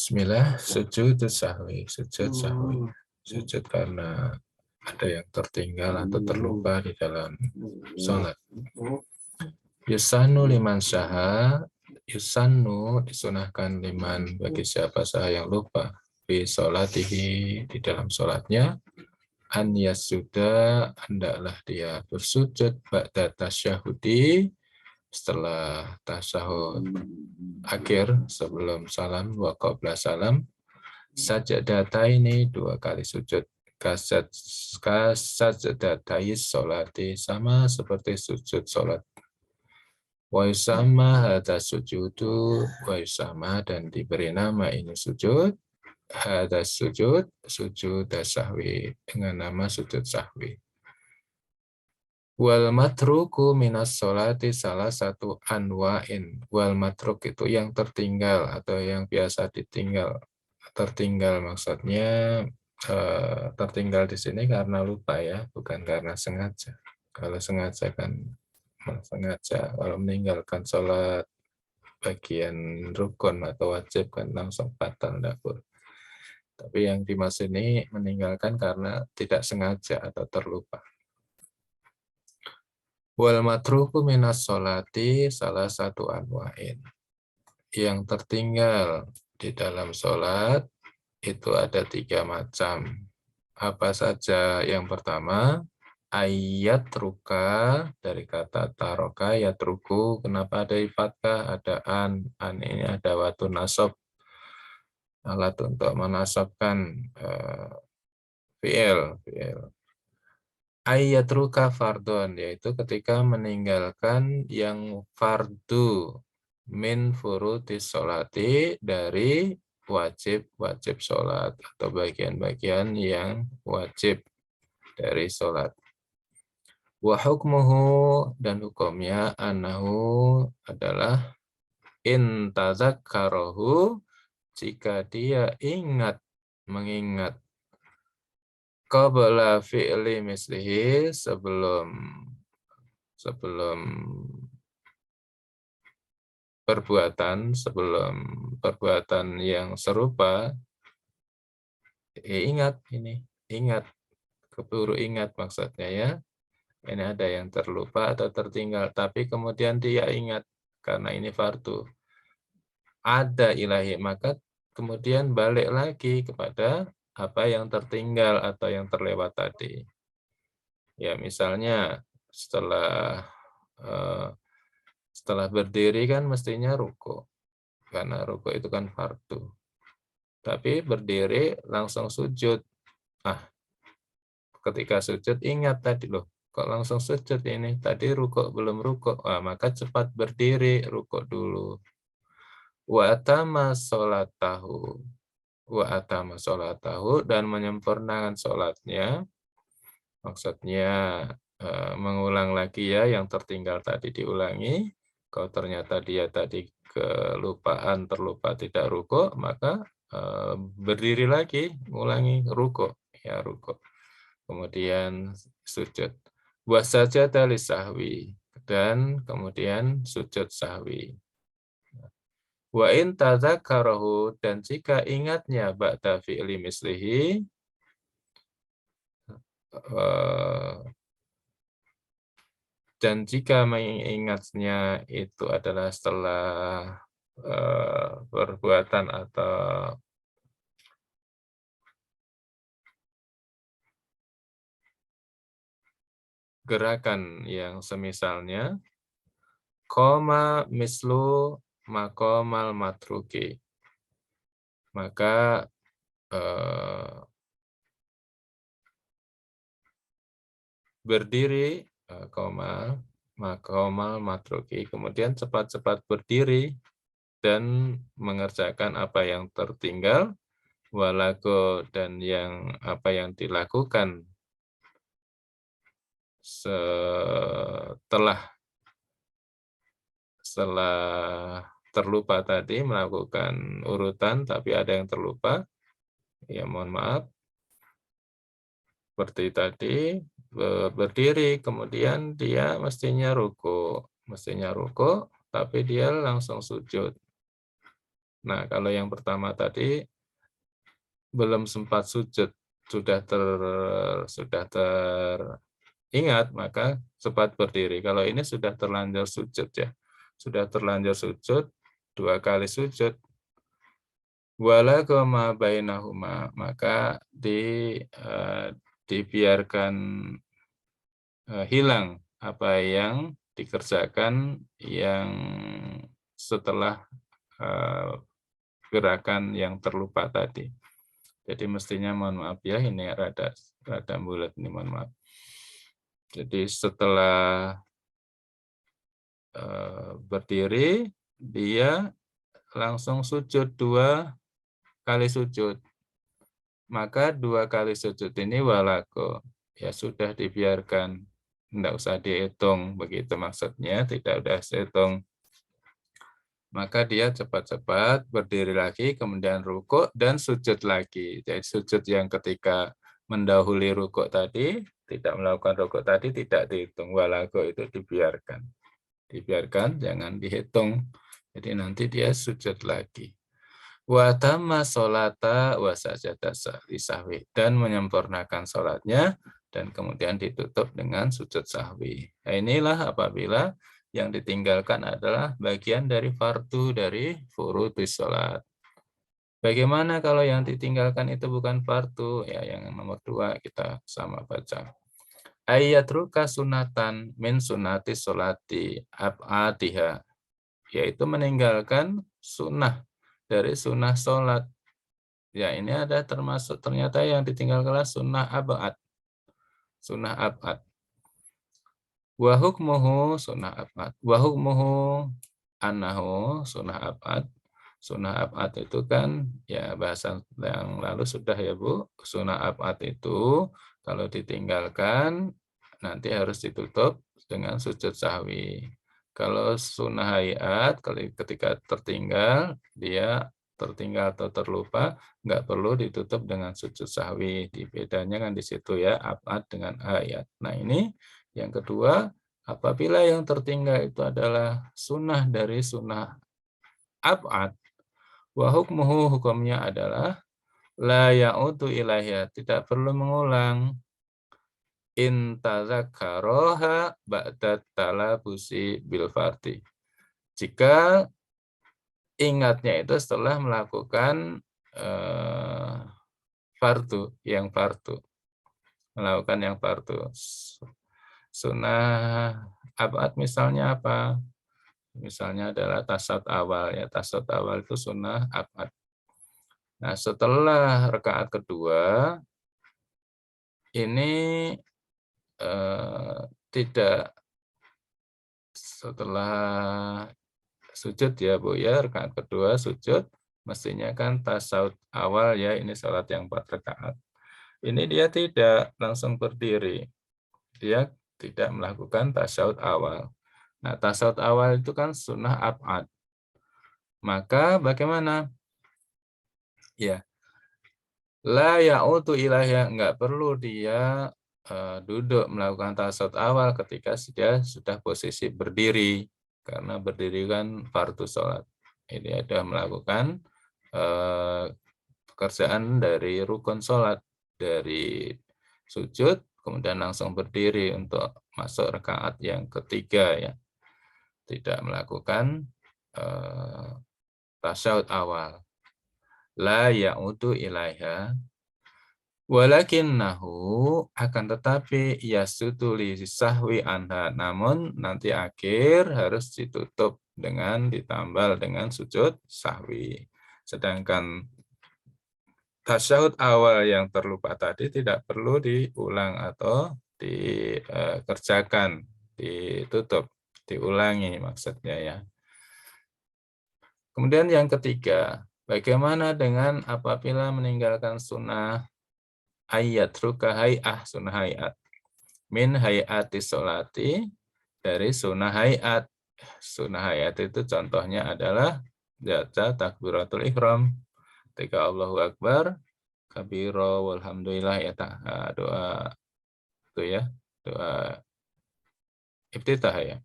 Bismillah, sujud sahwi, sujud sahwi. Sujud karena ada yang tertinggal atau terlupa di dalam sholat. Yusanu liman syaha, yusanu disunahkan liman bagi siapa saha yang lupa. Di sholatihi, di dalam sholatnya. An yasuda, hendaklah dia bersujud ba'da tasyahudi, setelah tasyahud akhir sebelum salam wa qabla salam, sajadata ini 2 kali sujud, kasajadatai sholati, sama seperti sujud sholat. Wa yusama hadza sujudu, wa yusama, dan diberi nama ini sujud, hadza sujud, sujud sahwi, dengan nama sujud sahwi. Wal matruku minas sholati, salah satu anwa'in. Wal matruk itu yang tertinggal atau yang biasa ditinggal. Tertinggal maksudnya tertinggal di sini karena lupa ya, bukan karena sengaja. Kalau sengaja kan sengaja, kalau meninggalkan sholat bagian rukun atau wajib kan langsung batal dapur. Tapi yang dimaksud ini meninggalkan karena tidak sengaja atau terlupa. Wal matruku minas sholati, salah satu anwa'in. Yang tertinggal di dalam sholat itu ada 3 macam. Apa saja? Yang pertama, ayat ruka, dari kata taroka, ayat ruku. Kenapa ada fathah? Ada an ini ada watu nasab, alat untuk menasabkan fi'il. Ayat ruka fardon, yaitu ketika meninggalkan yang fardu min furutis sholati, dari wajib-wajib sholat atau bagian-bagian yang wajib dari sholat. Wa hukmuhu, dan hukumnya anahu adalah in tazakkarahu, jika dia mengingat qabla fi'li mislihi, sebelum perbuatan yang serupa, ingat, keburu ingat maksudnya ya. Ini ada yang terlupa atau tertinggal, tapi kemudian dia ingat karena ini fardu. Ada ilahi, maka kemudian balik lagi kepada apa yang tertinggal atau yang terlewat tadi. Ya, misalnya setelah berdiri kan mestinya ruku, karena ruku itu kan fardu. Tapi berdiri langsung sujud. Ketika sujud ingat tadi loh, kok langsung sujud ini? Tadi rukuk belum rukuk. Maka cepat berdiri, rukuk dulu. Wa atama sholatahu. Wa atama sholatahu, dan menyempurnakan sholatnya. Maksudnya mengulang lagi ya, yang tertinggal tadi diulangi. Kalau ternyata dia tadi kelupaan, terlupa tidak rukuk, maka berdiri lagi, mengulangi rukuk. Ya, rukuk. Kemudian sujud. Wasajada lisahwi, dan kemudian sujud sahwi. Wa in tadzakarahu, dan jika ingatnya ba'da fi'li mislihi, dan jika mengingatnya itu adalah setelah perbuatan atau gerakan yang semisalnya, koma mislu makomal matruki, maka berdiri, makomal matruki, kemudian cepat-cepat berdiri dan mengerjakan apa yang tertinggal, walago, dan yang apa yang dilakukan setelah terlupa tadi, melakukan urutan tapi ada yang terlupa, ya mohon maaf, seperti tadi berdiri kemudian dia mestinya ruku, tapi dia langsung sujud. Nah, kalau yang pertama tadi belum sempat sujud, sudah teringat, maka sempat berdiri. Kalau ini sudah terlanjur sujud ya. Sudah terlanjur sujud, 2 kali sujud. Wala koma bainahuma, maka dibiarkan hilang apa yang dikerjakan yang setelah gerakan yang terlupa tadi. Jadi mestinya mohon maaf ya, ini rada bulat ini, mohon maaf. Jadi setelah berdiri, dia langsung sujud 2 kali sujud. Maka 2 kali sujud ini walako, ya sudah dibiarkan, tidak usah dihitung, begitu maksudnya, tidak usah dihitung. Maka dia cepat-cepat berdiri lagi, kemudian rukuk dan sujud lagi. Jadi sujud yang ketika mendahului rukuk tadi, tidak melakukan rukuk tadi, tidak dihitung. Walago itu dibiarkan. Dibiarkan, jangan dihitung. Jadi nanti dia sujud lagi. Wa tamma sholata wa sajada sahwi, dan menyempurnakan sholatnya dan kemudian ditutup dengan sujud sahwi. Nah, inilah apabila yang ditinggalkan adalah bagian dari fardu dari furudus sholat. Bagaimana kalau yang ditinggalkan itu bukan fardu? Ya, yang nomor 2 kita sama baca. Ayatruka sunatan min sunati sholati ab'adiha, yaitu meninggalkan sunnah dari sunnah sholat. Ya, ini ada termasuk ternyata yang ditinggalkan sunnah ab'ad. Sunnah ab'ad. Wa hukmuhu sunnah ab'ad. Wa hukmuhu annahu sunnah ab'ad. Sunnah ab'ad itu kan, ya bahasa yang lalu sudah ya Bu, sunnah ab'ad itu kalau ditinggalkan nanti harus ditutup dengan sujud sahwi. Kalau sunnah hayat, ketika tertinggal, dia tertinggal atau terlupa, nggak perlu ditutup dengan sujud sahwi. Di bedanya kan di situ ya, ab'ad dengan hayat. Nah ini yang kedua, apabila yang tertinggal itu adalah sunnah dari sunnah ab'ad, wa hukmuhu, hukumnya adalah la ya'udu ilaiha, tidak perlu mengulang. In tadzakkaroha ba'da talabusi bil fardi. Jika ingatnya itu setelah melakukan yang fardu, melakukan yang fardu. Sunnah abad misalnya apa? Misalnya adalah tasawuf awal ya, tasawuf awal itu sunnah abad. Nah, setelah rakaat kedua ini tidak, setelah sujud ya Bu ya, rakaat kedua sujud, mestinya kan tasawuf awal ya, ini salat yang 4 rakaat. Ini dia tidak langsung berdiri, dia tidak melakukan tasawuf awal. Nah, tasawuf awal itu kan sunnah ab'ad. Maka bagaimana? Ya, la ya'udu ilaiha, enggak perlu dia duduk melakukan tasawuf awal ketika dia sudah posisi berdiri, karena berdiri kan fardu sholat. Ini ada melakukan pekerjaan dari rukun sholat, dari sujud kemudian langsung berdiri untuk masuk rakaat yang ketiga ya, tidak melakukan tasyahud awal. La ya'udu ilaiha walakinnahu, akan tetapi yasudu li sahwi anha, namun nanti akhir harus ditutup dengan ditambal dengan sujud sahwi. Sedangkan tasyahud awal yang terlupa tadi tidak perlu diulang atau dikerjakan, ditutup, diulangi maksudnya ya. Kemudian yang ketiga, bagaimana dengan apabila meninggalkan sunnah ayat ruka hay'ah, sunnah hayat, min hayati sholati, dari sunnah hayat. Sunnah hayat itu contohnya adalah baca takbiratul ihram, ketika Allahu Akbar, kabiro, walhamdulillah ya, doa itu ya, doa iftitah ya.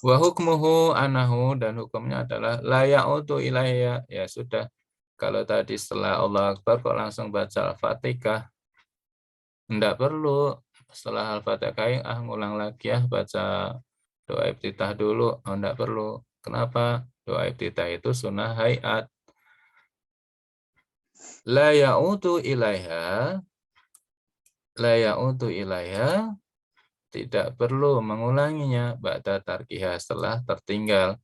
Wa hukmuhu anahu, dan hukumnya adalah la ya'udu ilaiya. Ya sudah. Kalau tadi setelah Allah Akbar kok langsung baca Al-Fatihah, enggak perlu. Setelah Al-Fatihah ngulang lagi ya baca doa iftitah dulu. Oh, enggak perlu. Kenapa? Doa iftitah itu sunnah hayat. La ya'udu ilaiha, la ya'udu ilaiha, tidak perlu mengulanginya ba'da tarkiha, setelah tertinggal.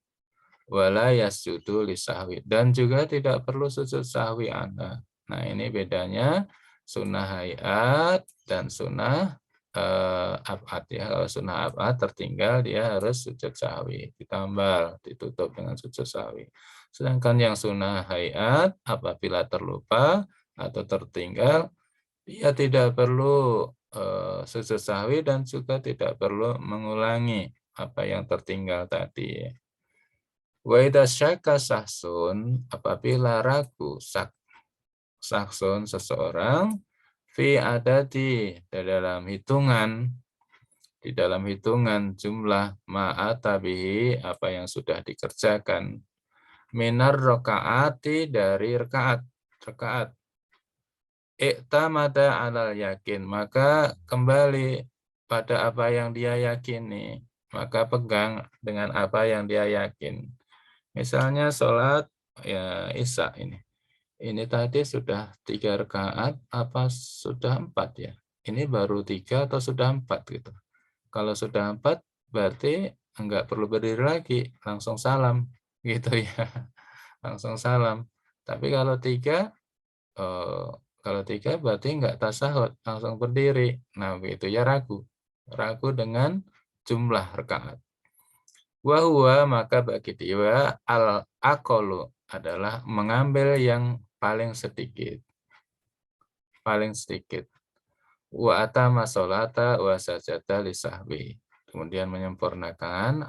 Wala yasjudu lisahwi, dan juga tidak perlu sujud sahwi anha. Nah, ini bedanya sunnah hayat dan sunnah abad ya. Kalau sunnah abad tertinggal dia harus sujud sahwi, ditambal, ditutup dengan sujud sahwi. Sedangkan yang sunnah hayat apabila terlupa atau tertinggal, dia tidak perlu sujud sahwi dan juga tidak perlu mengulangi apa yang tertinggal tadi. Wa idza syakka sahsun, apabila ragu sahsun seseorang fi adati, di dalam hitungan jumlah ma'ata bihi, apa yang sudah dikerjakan, minar rakaati, dari rakaat iktamada alal yakin, maka kembali pada apa yang dia yakini, maka pegang dengan apa yang dia yakin. Misalnya sholat ya Isya ini. Ini tadi sudah 3 rakaat apa sudah 4 ya? Ini baru 3 atau sudah 4 gitu. Kalau sudah 4 berarti enggak perlu berdiri lagi, langsung salam gitu ya. Langsung salam. Tapi kalau 3 berarti enggak tasyahud, langsung berdiri. Nah, begitu ya ragu. Ragu dengan jumlah rakaat. Wahwa, maka bagi dia al-aqallu adalah mengambil yang paling sedikit. Paling sedikit. Wa atama sholata wa sajada lisahwi. Kemudian menyempurnakan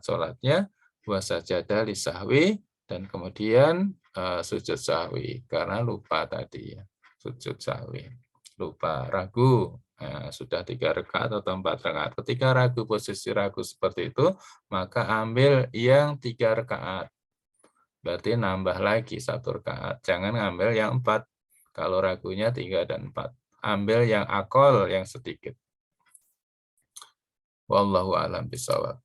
sholatnya, wa sajada lisahwi, dan kemudian sujud sahwi karena lupa tadi ya. Sujud sahwi. Lupa, ragu. Nah, sudah 3 rakaat atau 4 rakaat. Ketika ragu, posisi ragu seperti itu, maka ambil yang 3 rakaat. Berarti nambah lagi 1 rakaat. Jangan ngambil yang 4. Kalau ragunya 3 dan 4. Ambil yang akol, yang sedikit. Wallahu a'lam bishawab.